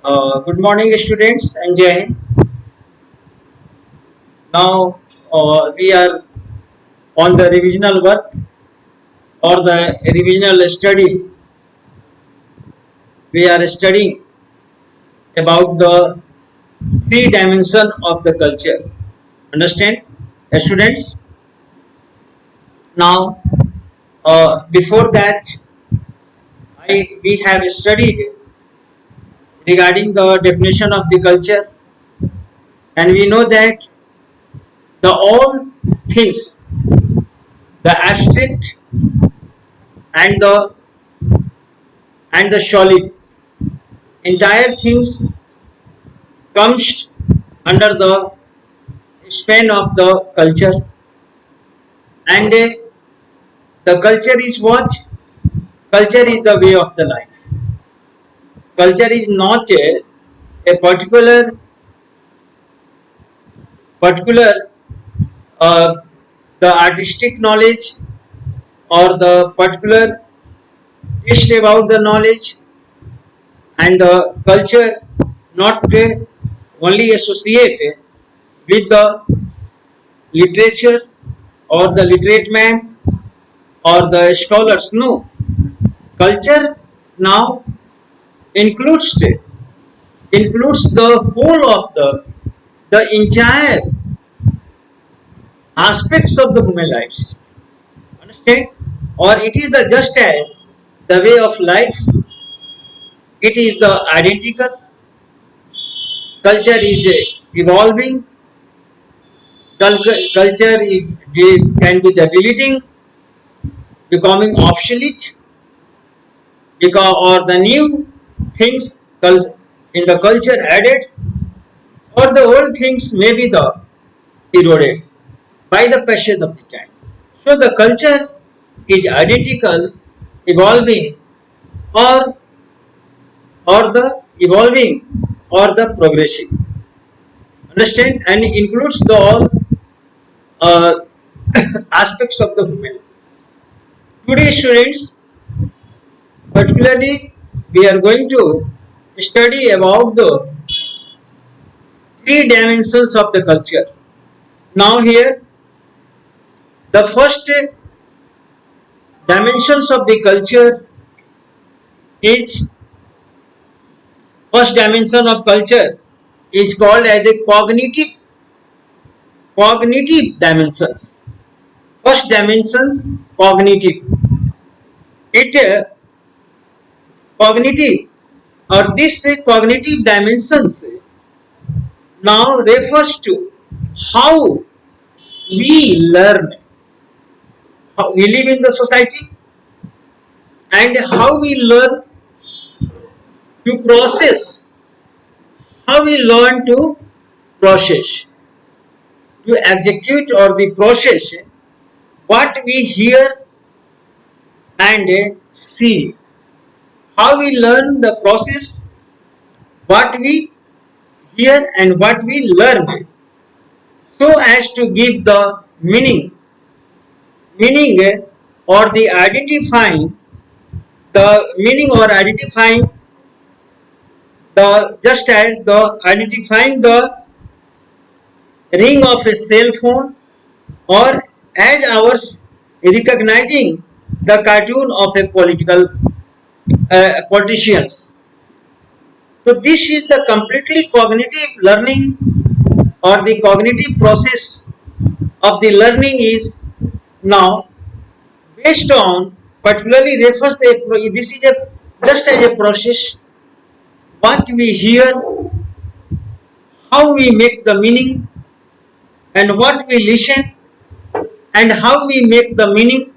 Good morning, students, and Jai Hind. Now we are on the revisional work or the revisional study. We are studying about the three dimension of the culture. Understand, students? Now, before that, we have studied regarding the definition of the culture, and we know that the all things, the abstract and the solid, entire things comes under the span of the culture, and the culture is what? Culture is the way of the life. Culture is not a particular uh, the artistic knowledge or the particular taste about the knowledge, and the culture not only associated with the literature or the literate man or the scholars. No, culture now includes the whole of the entire aspects of the human lives. Understand? Or it is the just as the way of life. It is the identical. Culture is evolving. Culture is can be the deleting, becoming obsolete, because or the new things in the culture added, or the old things may be the eroded by the passage of the time. So the culture is identical, evolving, or the evolving or the progressive. Understand? And it includes the all uh, aspects of the human. Today, students, particularly, we are going to study about the three dimensions of the culture. Now, here, the first dimensions of the culture is first dimension of culture is called as a cognitive dimensions. First dimensions cognitive. It cognitive or this cognitive dimensions now refers to how we learn, how we live in the society, and how we learn to process, how we learn to process, to execute or the process what we hear and see, how we learn the process what we hear and what we learn, so as to give the meaning or the identifying the meaning or identifying the just as the identifying the ring of a cell phone, or as ours recognizing the cartoon of a politicians. So this is the completely cognitive learning, or the cognitive process of the learning is now based on particularly refers this is a just as a process what we hear, how we make the meaning, and what we listen and how we make the meaning.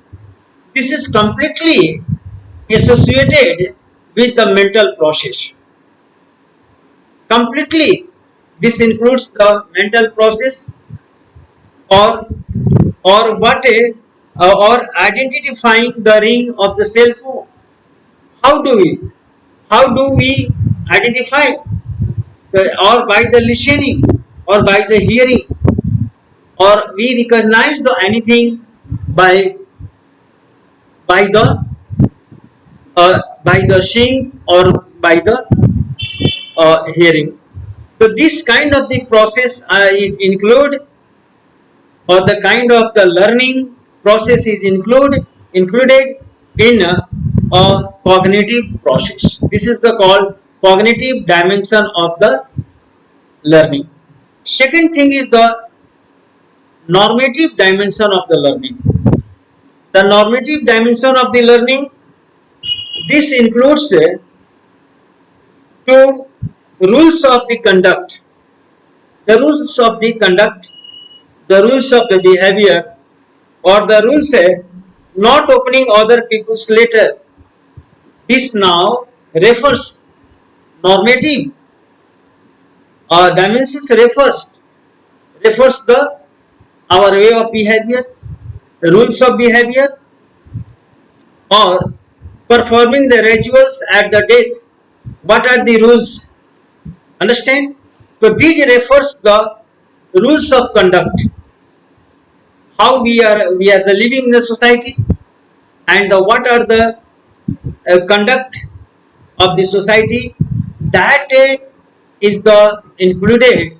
This is completely associated with the mental process. Completely, this includes the mental process, or what a or identifying the ring of the cell phone. How do we? How do we identify? Or by the listening, or by the hearing, or we recognize the anything by by the seeing, or by the hearing. So this kind of the process is or the kind of the learning process is included in a cognitive process. This is the called cognitive dimension of the learning. Second thing is the normative dimension of the learning. The normative dimension of the learning, this includes two rules of the conduct. The rules of the conduct, the rules of the behavior, or the rules not opening other people's letter. This now refers normative dimensions refers the our way of behavior, rules of behavior, or performing the rituals at the death. What are the rules? Understand? So these refers the rules of conduct. How we are the living in the society, and what are the conduct of the society, that is the included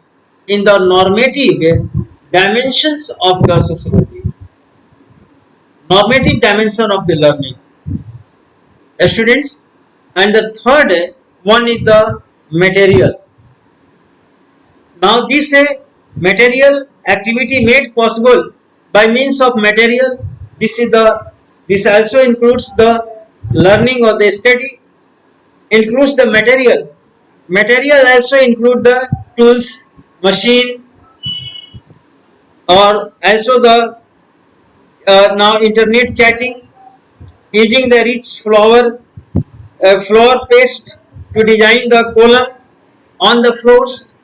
in the normative dimensions of the sociology. Normative dimension of the learning, students. And the third one is the material. Now this material activity made possible by means of material, this also includes the learning or the study, includes the material. Material also include the tools, machine, or also the now internet chatting, using the rich floor paste to design the column on the floors.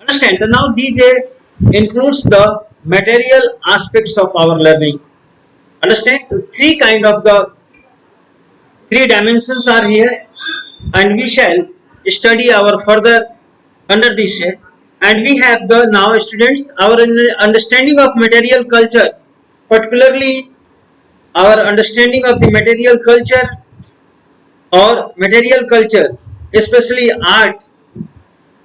Understand? Now these includes the material aspects of our learning. Understand? Three kind of the three dimensions are here, and we shall study our further under this. And we have the now students our understanding of material culture, particularly our understanding of the material culture or material culture, especially art,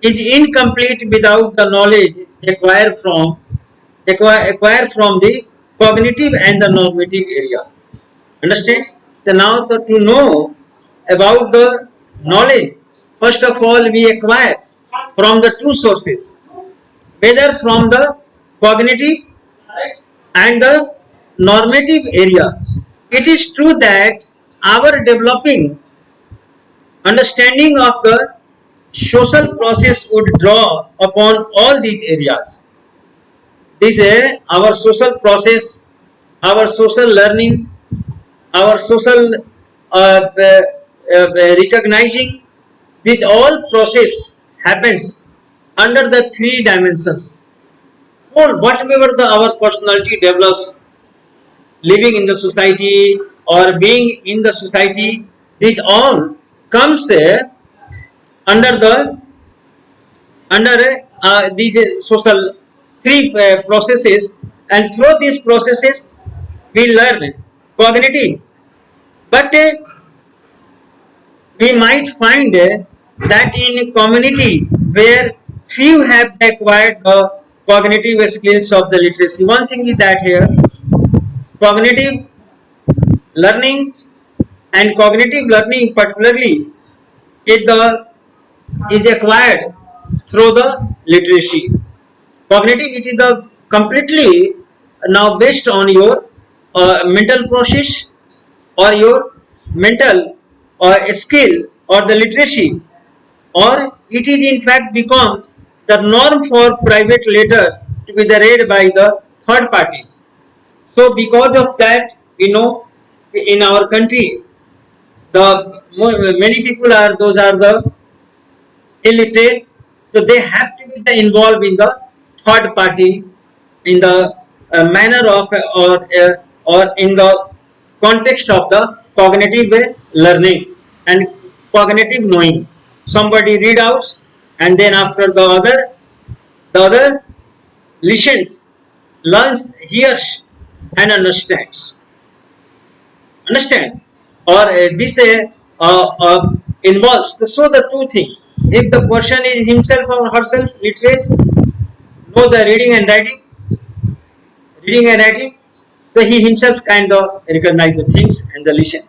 is incomplete without the knowledge acquired from the cognitive and the normative area. Understand? So now to know about the knowledge, first of all we acquire from the two sources, whether from the cognitive and the normative area. It is true that our developing understanding of the social process would draw upon all these areas. This is our social process, our social learning, our social recognizing. This all process happens under the three dimensions. For whatever our personality develops, living in the society or being in the society, this all comes under these social three processes, and through these processes we learn cognitive. But we might find that in a community where few have acquired the cognitive skills of the literacy. One thing is that here cognitive learning and cognitive learning particularly is acquired through the literacy. Cognitive, it is the completely now based on your mental process or your mental skill or the literacy, or it is in fact become the norm for private letter to be read by the third party. So because of that, we know in our country the many people are the illiterate, so they have to be involved in the third party in the manner of or in the context of the cognitive learning and cognitive knowing. Somebody read out, and then after the other listens, learns, hears, and understands. Understand? Or this involves the two things. If the person is himself or herself literate, know the reading and writing, so he himself kind of recognize the things and the listen.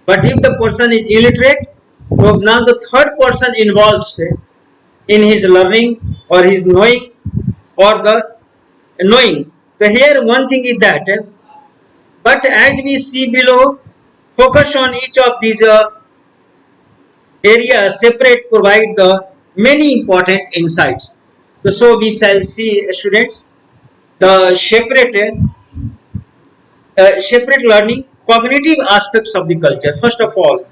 But if the person is illiterate, so now the third person involves in his learning or his knowing or the knowing. So here one thing is that, but as we see below, focus on each of these areas separate provide the many important insights. So we shall see, students, the separate learning cognitive aspects of the culture. First of all,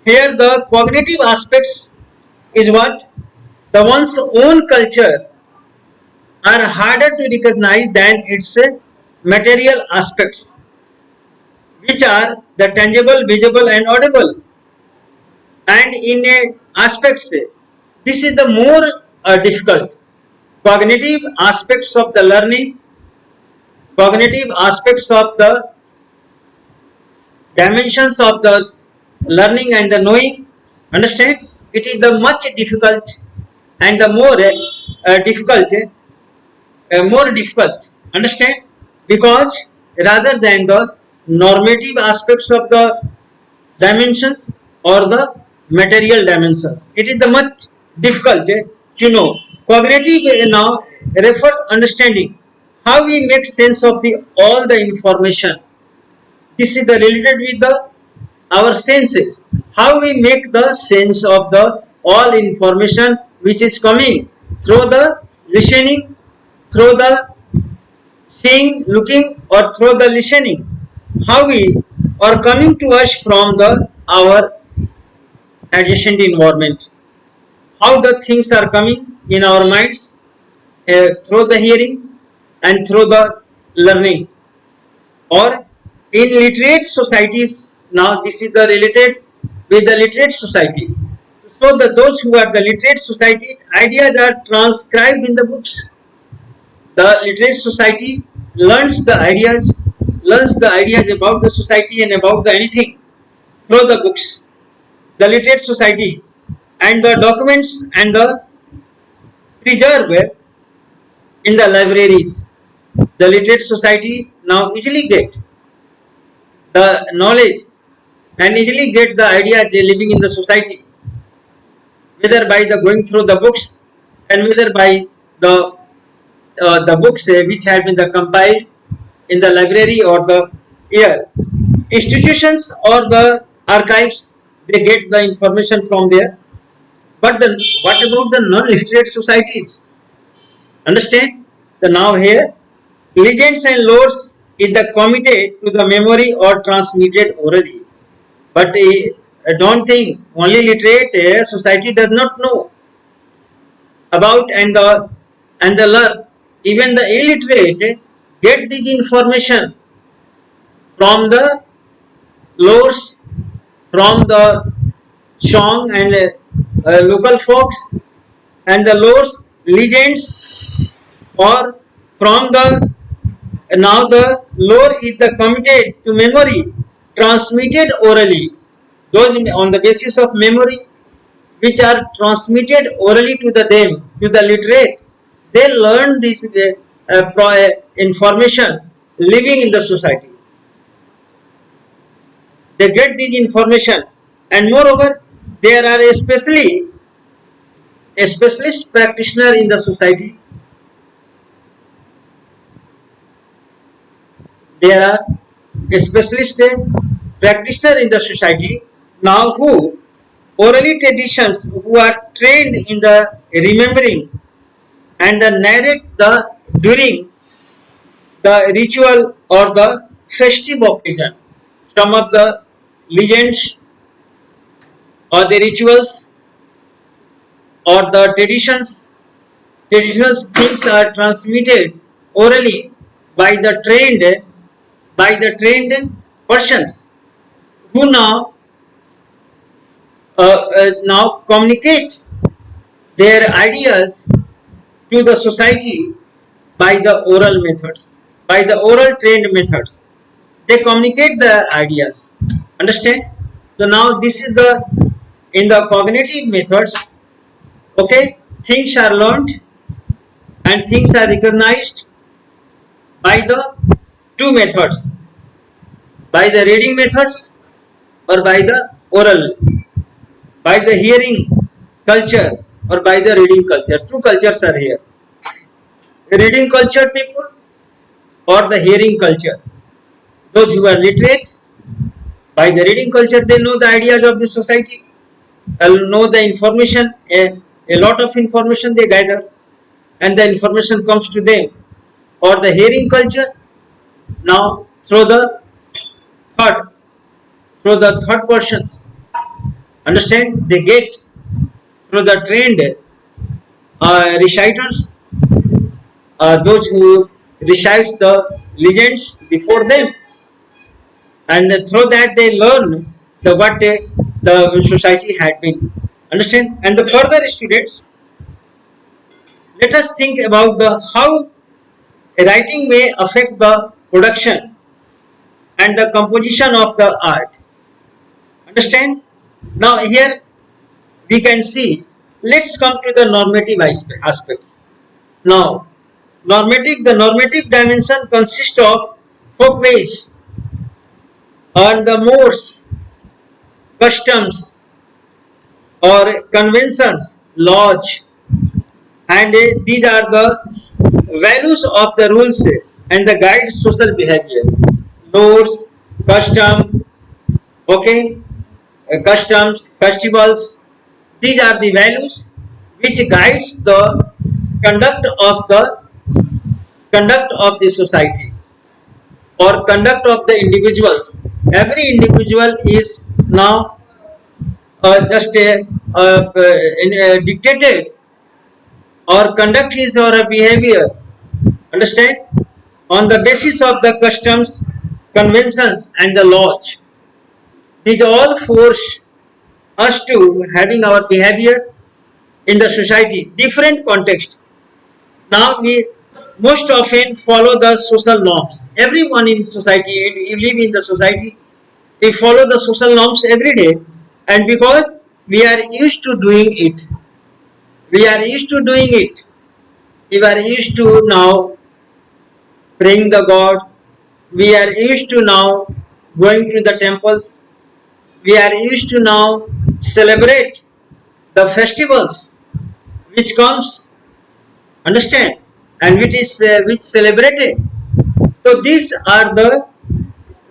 here the cognitive aspects is what the one's own culture are harder to recognize than its material aspects, which are the tangible, visible, and audible. And in aspects, this is the more difficult. Cognitive aspects of the learning, cognitive aspects of the dimensions of the learning and the knowing. Understand? It is the much difficult and the more difficult. Understand? Because rather than the normative aspects of the dimensions or the material dimensions, it is the much difficult to know. Cognitive now refers understanding how we make sense of the all the information. This is the related with the our senses. How we make the sense of the all information which is coming through the listening, through the seeing, looking, or through the listening. How we are coming to us from the our adjacent environment. How the things are coming in our minds through the hearing and through the learning. Or in literate societies, now this is the related with the literate society. So those who are the literate society, ideas are transcribed in the books. The literate society learns the ideas about the society and about the anything through the books. The literate society and the documents and the preserve in the libraries. The literate society now easily get the knowledge and easily get the ideas living in the society, whether by the going through the books and whether by the books which have been the compiled in the library or the institutions or the archives. They get the information from there. But what about the non-literate societies? Understand? The now here legends and lores is the committed to the memory or transmitted orally. But I don't think only literate society does not know about and the learn. Even the illiterate get this information from the lores, from the song and local folks and the lores, legends, or from the now the lore is the committed to memory, transmitted orally. Those on the basis of memory, which are transmitted orally to the literate, they learn this information living in the society. They get this information, and moreover, there are especially a specialist practitioner in the society. There are a specialist practitioner in the society now who orally traditions who are trained in the remembering and the narrate the during the ritual or the festive occasion. Some of the legends or the rituals or the traditional things are transmitted orally by the trained persons who now communicate their ideas to the society by the oral methods, by the oral trained methods. They communicate the ideas. Understand? So now this is the in the cognitive methods, okay, things are learned and things are recognized by the two methods, by the reading methods or by the oral, by the hearing culture or by the reading culture. Two cultures are here: the reading culture people or the hearing culture. Those who are literate, by the reading culture they know the ideas of the society, know the information, a lot of information they gather, and the information comes to them. Or the hearing culture, now third through the third persons, understand, they get through the trained reciters, those who recite the legends before them, and through that they learn what the society had been, understand. And the further students, let us think about the how a writing may affect the production and the composition of the art, understand. Now here we can see, let's come to the normative aspects. Now the normative dimension consists of folk ways and the mores, customs or conventions, laws, and these are the values of the rules and the guide social behavior. Laws, custom, okay, customs, festivals, these are the values which guides the conduct of the society or conduct of the individuals. Every individual is now just a dictative or conduct his or a behavior, understand, on the basis of the customs, conventions and the laws. These all force us to having our behavior in the society, different context. Now we most often follow the social norms. Everyone in society, you live in the society, we follow the social norms every day, and because we are used to doing it, we are used to doing it, we are used to now praying the God, we are used to now going to the temples, we are used to now celebrate the festivals which comes, understand, and which is which celebrated. So these are the,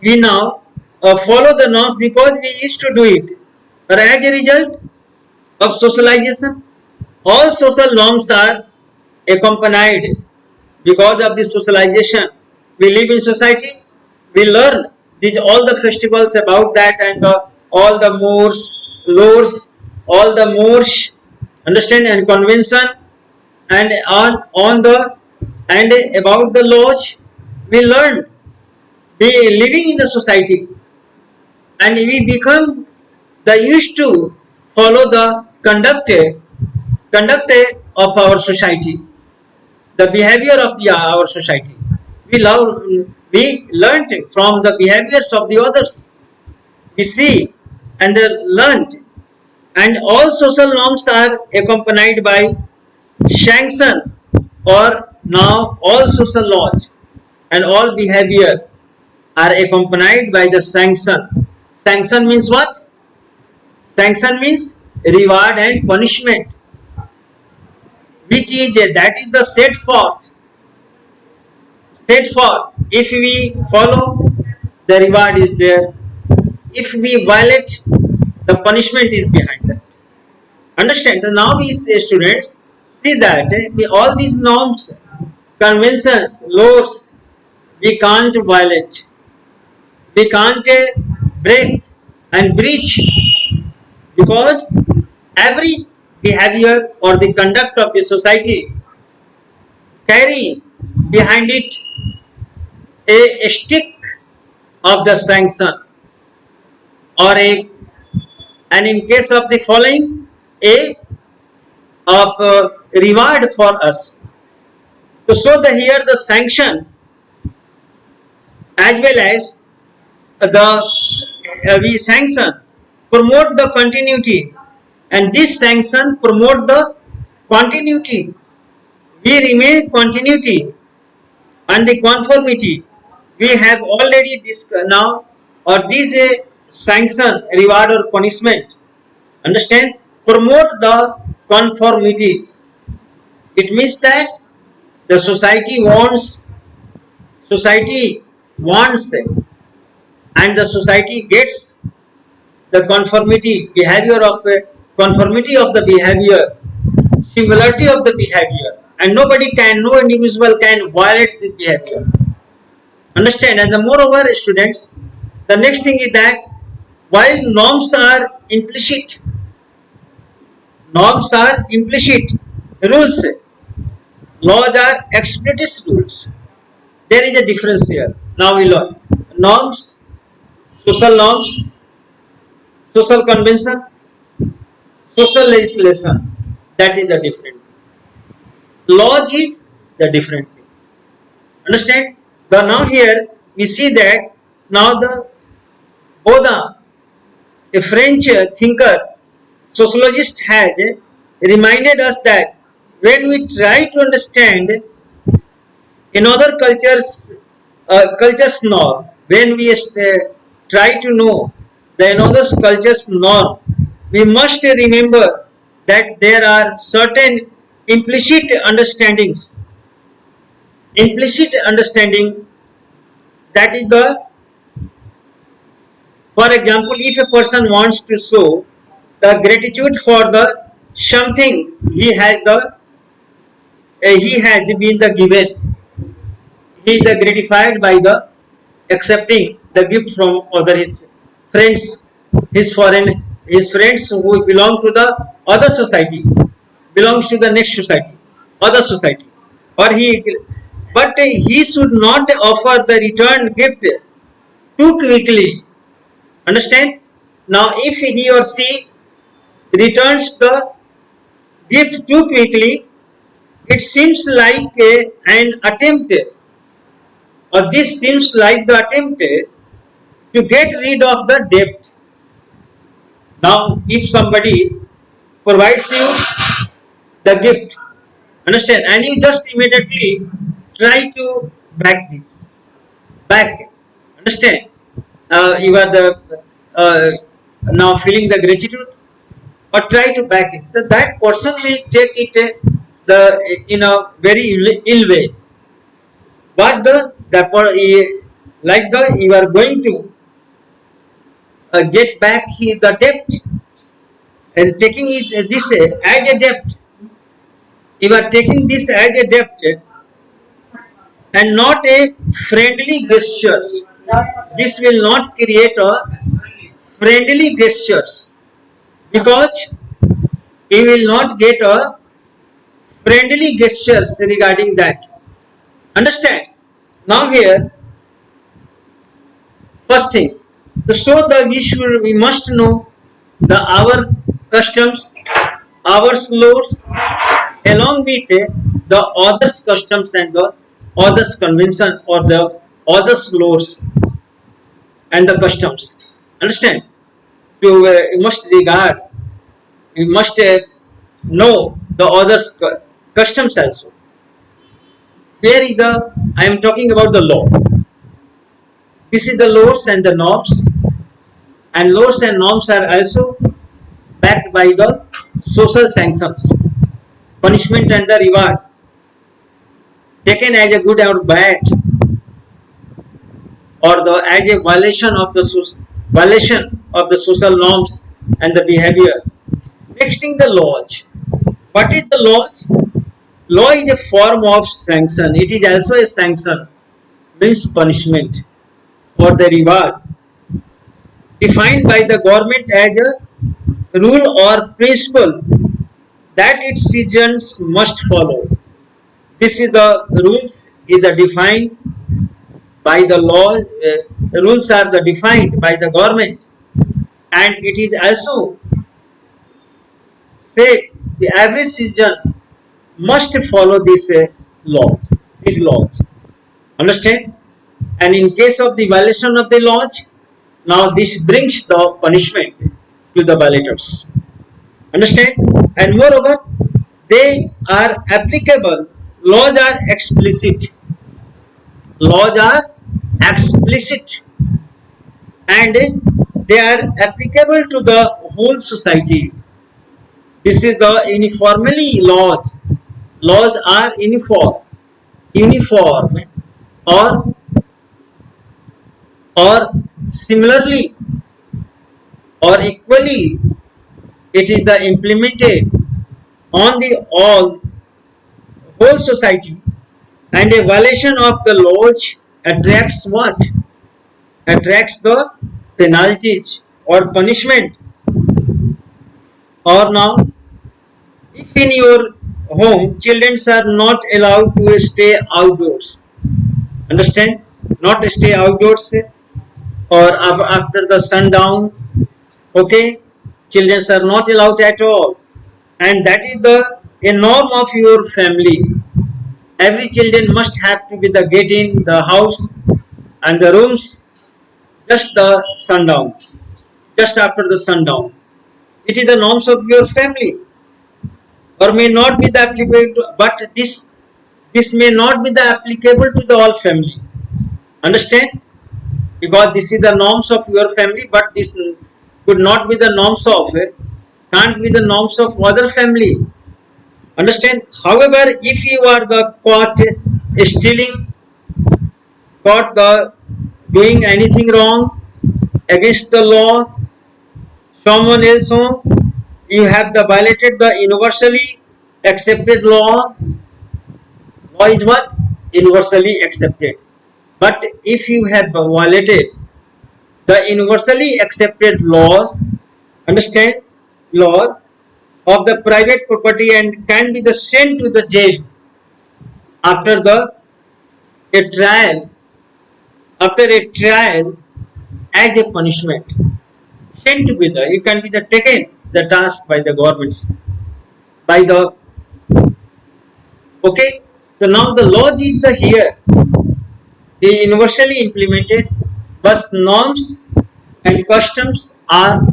we now follow the norms because we used to do it. But as a result of socialization, all social norms are accompanied because of this socialization. We live in society, we learn these all the festivals about that, and all the mores, lores, all the mores, understand, and convention, and on the and about the laws we learn. We living in the society and we become the used to follow the conduct of our society, the behavior of our society. We learned from the behaviors of the others. We see and learned, and all social norms are accompanied by sanction, or now all social laws and all behavior are accompanied by the sanction. Sanction means what? Sanction means reward and punishment, which is that is the set forth. Set forth. If we follow, the reward is there. If we violate, the punishment is behind that. Understand? Now we students see that all these norms, conventions, laws, we can't violate. We can't break and breach, because every behavior or the conduct of the society carry behind it a stick of the sanction, or a, and in case of the following, a of reward for us. So the here the sanction as well as the we sanction promote the continuity and this sanction promote the continuity. We remain continuity and the conformity. We have already discussed now, or this a sanction, reward or punishment. Understand? Promote the conformity. It means that the society wants, and the society gets the conformity of the behavior, similarity of the behavior, and no individual can violate this behavior. Understand? And the moreover, students, the next thing is that while norms are implicit rules, laws are explicit rules. There is a difference here. Now we learn norms, norms, social convention, social legislation. That is the different thing. Laws is the different thing. Understand? The now here we see that now the Baudin, a French thinker, sociologist, has reminded us that when we try to understand another culture's norm, when we try to know the another culture's norm, we must remember that there are certain implicit understandings. Implicit understanding, that is the, for example, if a person wants to show the gratitude for the something he has been the given, he is gratified by the accepting the gift from other his friends, his friends who belong to the other society, belongs to the next society, other society, or but he should not offer the return gift too quickly. Understand? Now, if he or she returns the gift too quickly, it seems like an attempt, or this seems like the attempt to get rid of the debt. Now, if somebody provides you the gift, understand, and you just immediately try to back, understand, you are now feeling the gratitude, or try to back it, that person will take it in a very ill way. But you are going to get back the debt, and taking this as a debt. You are taking this as a debt and not a friendly gestures. This will not create a friendly gestures, because you will not get a friendly gestures regarding that. Understand? Now here, first thing, to show that we must know our customs, our laws, along with the others' customs and the others' convention, or the others' laws and the customs. Understand? You must regard, you must know the others' customs also. Here is I am talking about the law. This is the laws and the norms, and laws and norms are also backed by the social sanctions, punishment and the reward, taken as a good or bad, or as a violation of the social norms and the behavior. Next thing, the laws. What is the law? Law is a form of sanction. It is also a sanction, means punishment or the reward, defined by the government as a rule or principle that its citizens must follow. This is the rules is the defined by the law. The rules are the defined by the government, and it is also said the average citizen must follow these laws. These laws. Understand? And in case of the violation of the laws, now this brings the punishment to the violators. Understand? And moreover, they are applicable. Laws are explicit. Laws are explicit, and they are applicable to the whole society. This is the uniformly laws. Laws are uniform, or or similarly or equally. It is the implemented on the whole society, and a violation of the laws attracts what? Attracts the penalties or punishment. Or now, if in your home children are not allowed to stay outdoors, understand? Not stay outdoors, or after the sundown, okay? Children are not allowed at all, and that is the a norm of your family. Every children must have to be the gate in the house and the rooms just the sundown, just after the sundown. It is the norms of your family, or may not be the applicable to, but this may not be the applicable to the all family. Understand? Because this is the norms of your family, but this could not be the norms of, can't be the norms of other family. Understand? However, if you are the caught stealing, caught the doing anything wrong against the law, someone else home, you have the violated the universally accepted law. Law is what? Universally accepted. But if you have violated the universally accepted laws, understand, laws of the private property, and can be the sent to the jail after the a trial, after a trial, as a punishment, sent to be the, you can be the taken the task by the governments, by the, okay. So now the laws is the here is universally implemented, but norms and customs are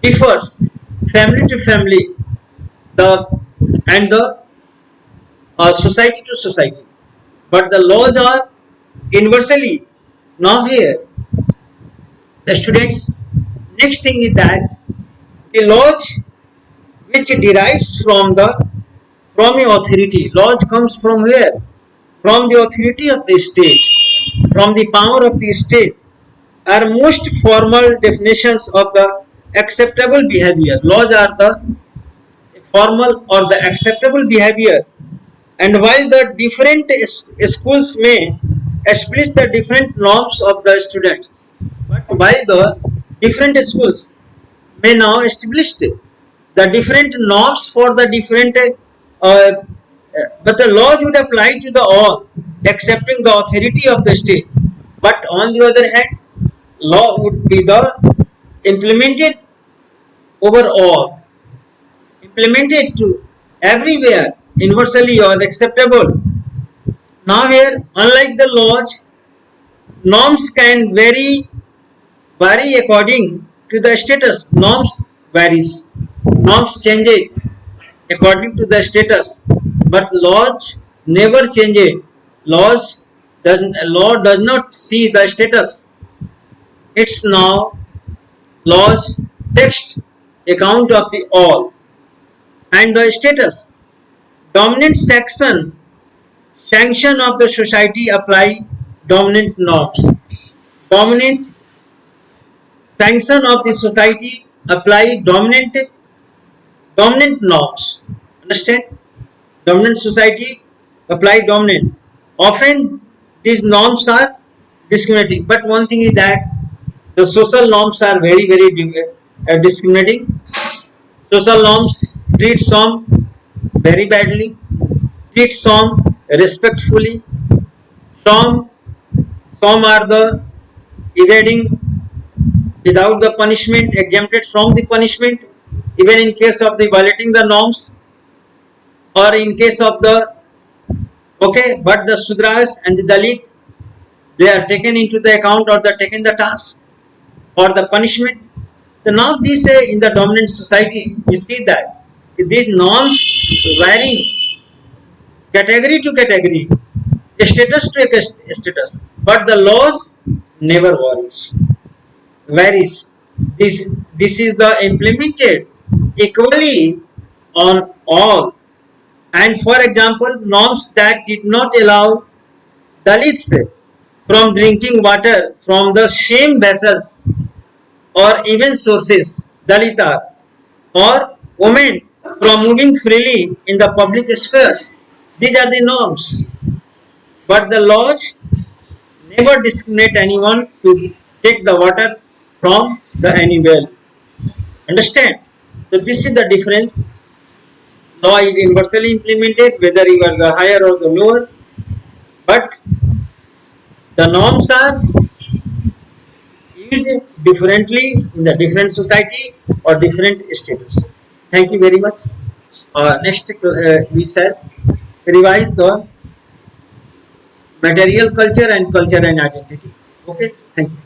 differs family to family, the and the society to society, but the laws are universally. Now here the students, next thing is that the laws which derives from a authority. Laws comes from where? From the authority of the state, from the power of the state, are most formal definitions of the acceptable behavior. Laws are the formal or the acceptable behavior, and while the different schools may establish the different norms of the students, but while the different schools may now establish the different norms for the different but the laws would apply to the all, accepting the authority of the state. But on the other hand, law would be the implemented over all, implemented to everywhere, universally or acceptable. Now here, unlike the laws, norms can vary according to the status. Norms varies, norms changes according to the status, but laws never change it. Law does not see the status. It's now laws text account of the all and the status. Dominant section sanction of the society apply dominant norms. Dominant sanction of the society apply dominant norms. Understand? Dominant society apply dominant. Often these norms are discriminating, but one thing is that the social norms are very discriminating. Social norms treat some very badly, treat some respectfully, some are the evading without the punishment, exempted from the punishment, even in case of the violating the norms, or in case of the, okay, but the Sudras and the Dalit, they are taken into the account or they are taken the task or the punishment. So now these in the dominant society, we see that these norms vary category to category, status to status, but the laws never varies. This is the implemented equally on all. And for example, norms that did not allow Dalits from drinking water from the same vessels or even sources, Dalita, or women from moving freely in the public spheres. These are the norms. But the laws never discriminate anyone to take the water from the any well. Understand? So this is the difference. Law is universally implemented, whether you are the higher or the lower, but the norms are used differently in the different society or different status. Thank you very much. Next, we said revise the material culture and identity. Okay, thank you.